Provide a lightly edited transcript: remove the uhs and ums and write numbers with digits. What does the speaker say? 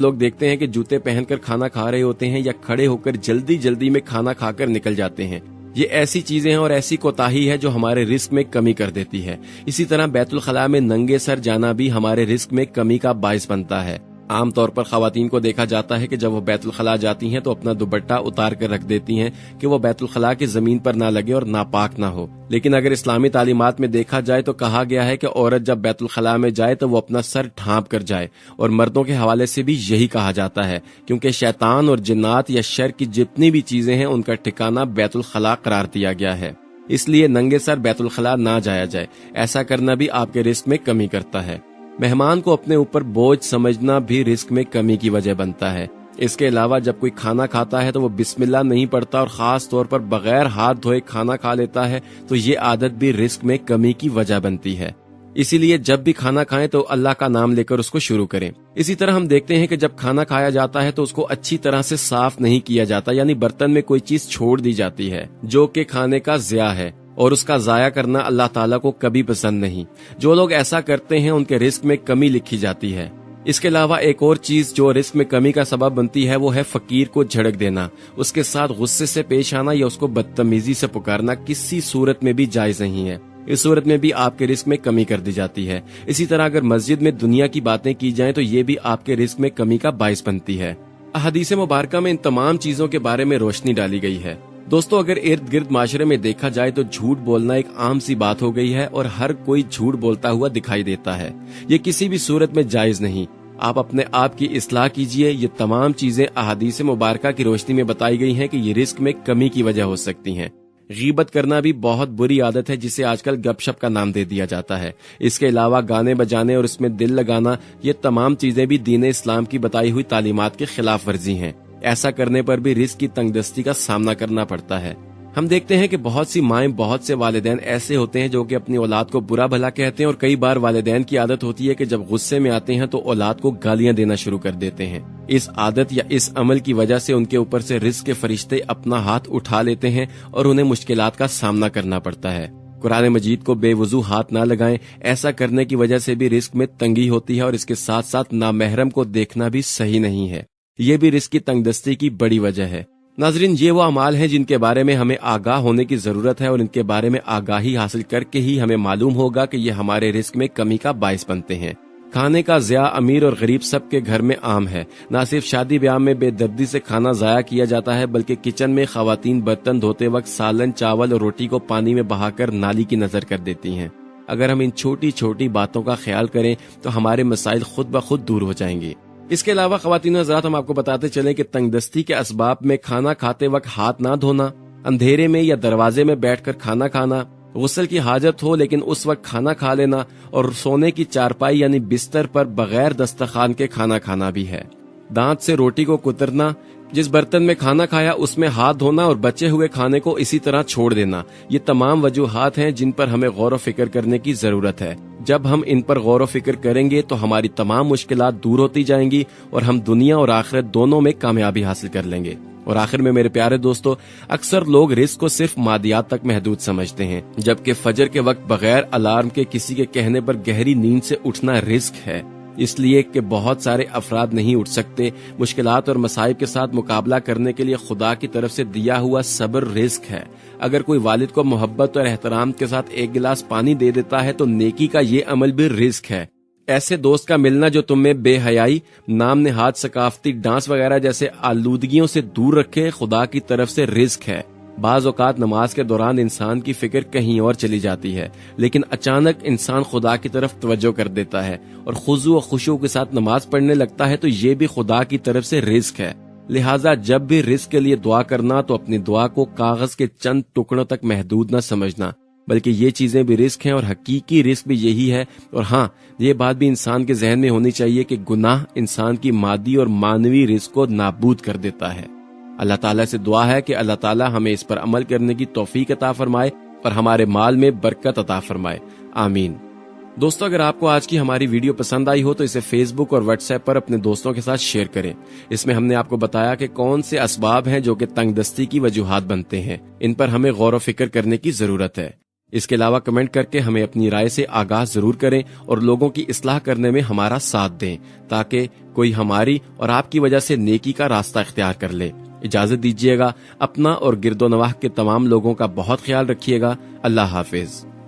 लोग देखते हैं कि जूते पहनकर खाना खा रहे होते हैं या खड़े होकर जल्दी जल्दी में खाना खाकर निकल जाते हैं। ये ऐसी चीजें हैं और ऐसी कोताही है जो हमारे रिस्क में कमी कर देती है। इसी तरह बैतुल खला में नंगे सर जाना भी हमारे रिस्क में कमी का बाइस बनता है। आम तौर पर खवातीन को देखा जाता है कि जब वो बैतुल खला जाती हैं तो अपना दुपट्टा उतार कर रख देती हैं कि वो बैतुल खला की जमीन पर ना लगे और नापाक ना हो। लेकिन अगर इस्लामी तालीमात में देखा जाए तो कहा गया है कि औरत जब बैतुल खला में जाए तो वो अपना सर ढांप कर जाए, और मर्दों के हवाले से भी यही कहा जाता है, क्योंकि शैतान और जिन्नात या शर की जितनी भी चीजें हैं उनका ठिकाना बैतुल खला करार दिया गया है। इसलिए नंगे सर बैतुल खला ना जाया जाए। ऐसा करना भी आपके रिस्क में कमी करता है। मेहमान को अपने ऊपर बोझ समझना भी रिस्क में कमी की वजह बनता है। इसके अलावा जब कोई खाना खाता है तो वो बिस्मिल्लाह नहीं पढ़ता और खास तौर पर बगैर हाथ धोए खाना खा लेता है, तो ये आदत भी रिस्क में कमी की वजह बनती है। इसीलिए जब भी खाना खाएं तो अल्लाह का नाम लेकर उसको शुरू करें। इसी तरह हम देखते हैं कि जब खाना खाया जाता है तो उसको अच्छी तरह से साफ नहीं किया जाता, यानी बर्तन में कोई चीज छोड़ दी जाती है जो कि खाने का ज़िया है, और उसका जाया करना अल्लाह ताला को कभी पसंद नहीं। जो लोग ऐसा करते हैं उनके रिस्क में कमी लिखी जाती है। इसके अलावा एक और चीज जो रिस्क में कमी का सबब बनती है वो है फकीर को झड़क देना, उसके साथ गुस्से से पेश आना या उसको बदतमीजी से पुकारना किसी सूरत में भी जायज नहीं है। इस सूरत में भी आपके रिस्क में कमी कर दी जाती है। इसी तरह अगर मस्जिद में दुनिया की बातें की जाएं तो ये भी आपके रिस्क में कमी का बाइस बनती है। अहादीस मुबारका में इन तमाम चीजों के बारे में रोशनी डाली गई है। दोस्तों, अगर इर्द गिर्द माशरे में देखा जाए तो झूठ बोलना एक आम सी बात हो गई है और हर कोई झूठ बोलता हुआ दिखाई देता है। ये किसी भी सूरत में जायज नहीं। आप अपने आप की इस्लाह कीजिए। ये तमाम चीजें अहादीस मुबारका की रोशनी में बताई गई हैं कि ये रिस्क में कमी की वजह हो सकती हैं। गीबत करना भी बहुत बुरी आदत है जिसे आजकल गपशप का नाम दे दिया जाता है। इसके अलावा गाने बजाने और उसमें दिल लगाना, ये तमाम चीजें भी दीन इस्लाम की बताई हुई तालीमात के खिलाफ वर्जी हैं। ऐसा करने पर भी रिस्क की तंगदस्ती का सामना करना पड़ता है। हम देखते हैं कि बहुत सी माएं, बहुत से वालिदैन ऐसे होते हैं जो कि अपनी औलाद को बुरा भला कहते हैं, और कई बार वालिदैन की आदत होती है कि जब गुस्से में आते हैं तो औलाद को गालियां देना शुरू कर देते हैं। इस आदत या इस अमल की वजह से उनके ऊपर से रिस्क के फरिश्ते अपना हाथ उठा लेते हैं और उन्हें मुश्किलात का सामना करना पड़ता है। कुरान मजीद को बेवजू हाथ ना लगाएं। ऐसा करने की वजह से भी रिस्क में तंगी होती है और इसके साथ साथ नामहरम को देखना भी सही नहीं है। ये भी रिस्क की तंगदस्ती की बड़ी वजह है। नाजरीन, ये वो अमाल हैं जिनके बारे में हमें आगाह होने की जरूरत है और इनके बारे में आगाही हासिल करके ही हमें मालूम होगा कि ये हमारे रिस्क में कमी का बाइस बनते हैं। खाने का ज़िया अमीर और गरीब सबके घर में आम है। न सिर्फ शादी ब्याह में बेदर्दी से खाना ज़ाया किया जाता है, बल्कि किचन में खवातीन बर्तन धोते वक्त सालन, चावल और रोटी को पानी में बहाकर नाली की नजर कर देती हैं। अगर हम इन छोटी छोटी बातों का ख्याल करें तो हमारे मसाइल खुद ब खुद दूर हो जाएंगे। इसके अलावा ख्वातीन हज़रात, हम आपको बताते चलें कि तंगदस्ती के असबाब में खाना खाते वक्त हाथ ना धोना, अंधेरे में या दरवाजे में बैठकर खाना खाना, गुस्ल की हाजत हो लेकिन उस वक्त खाना खा लेना, और सोने की चारपाई यानी बिस्तर पर बगैर दस्तरखान के खाना खाना भी है। दांत से रोटी को कुतरना, जिस बर्तन में खाना खाया उसमें हाथ धोना और बचे हुए खाने को इसी तरह छोड़ देना, ये तमाम वजूहात हैं जिन पर हमें गौर व फिक्र करने की जरूरत है। जब हम इन पर गौर व फिक्र करेंगे तो हमारी तमाम मुश्किलात दूर होती जाएंगी और हम दुनिया और आखिरत दोनों में कामयाबी हासिल कर लेंगे। और आखिर में मेरे प्यारे दोस्तों, अक्सर लोग रिस्क को सिर्फ मादियात तक महदूद समझते हैं, जबकि फजर के वक्त बगैर अलार्म के किसी के कहने पर गहरी नींद से उठना रिस्क है। इसलिए कि बहुत सारे अफराद नहीं उठ सकते। मुश्किलात और मसाइब के साथ मुकाबला करने के लिए खुदा की तरफ से दिया हुआ सब्र रिस्क है। अगर कोई वालिद को मोहब्बत और एहतराम के साथ एक गिलास पानी दे देता है तो नेकी का ये अमल भी रिस्क है। ऐसे दोस्त का मिलना जो तुम्हें बेहयाई, नाम नेहाद, सकाफती डांस वगैरह जैसे आलूदगियों से दूर रखे, खुदा की तरफ से रिस्क है। बाज औकात नमाज के दौरान इंसान की फिक्र कहीं और चली जाती है, लेकिन अचानक इंसान खुदा की तरफ तवज्जो कर देता है और खुजू और खुशू के साथ नमाज पढ़ने लगता है, तो ये भी खुदा की तरफ से रिस्क है। लिहाजा जब भी रिस्क के लिए दुआ करना तो अपनी दुआ को कागज के चंद टुकड़ों तक महदूद न समझना, बल्कि ये चीजें भी रिस्क हैं और हकीकी रिस्क भी यही है। और हाँ, ये बात भी इंसान के जहन में होनी चाहिए कि गुनाह इंसान की मादी और मानवी रिस्क को नाबूद कर देता है। अल्लाह ताला से दुआ है कि अल्लाह ताला हमें इस पर अमल करने की तौफीक अता फरमाए और हमारे माल में बरकत अता फरमाए। आमीन। दोस्तों, अगर आपको आज की हमारी वीडियो पसंद आई हो तो इसे फेसबुक और व्हाट्सएप पर अपने दोस्तों के साथ शेयर करें। इसमें हमने आपको बताया कि कौन से असबाब हैं जो कि तंगदस्ती की वजूहात बनते हैं। इन पर हमें गौर व फिक्र करने की जरूरत है। इसके अलावा कमेंट करके हमें अपनी राय से आगाह जरूर करें और लोगों की इस्लाह करने में हमारा साथ दें, ताकि कोई हमारी और आपकी वजह से नेकी का रास्ता इख्तियार कर ले। इजाजत दीजिएगा। अपना और गिरदोनवाह के तमाम लोगों का बहुत ख्याल रखिएगा। अल्लाह हाफिज।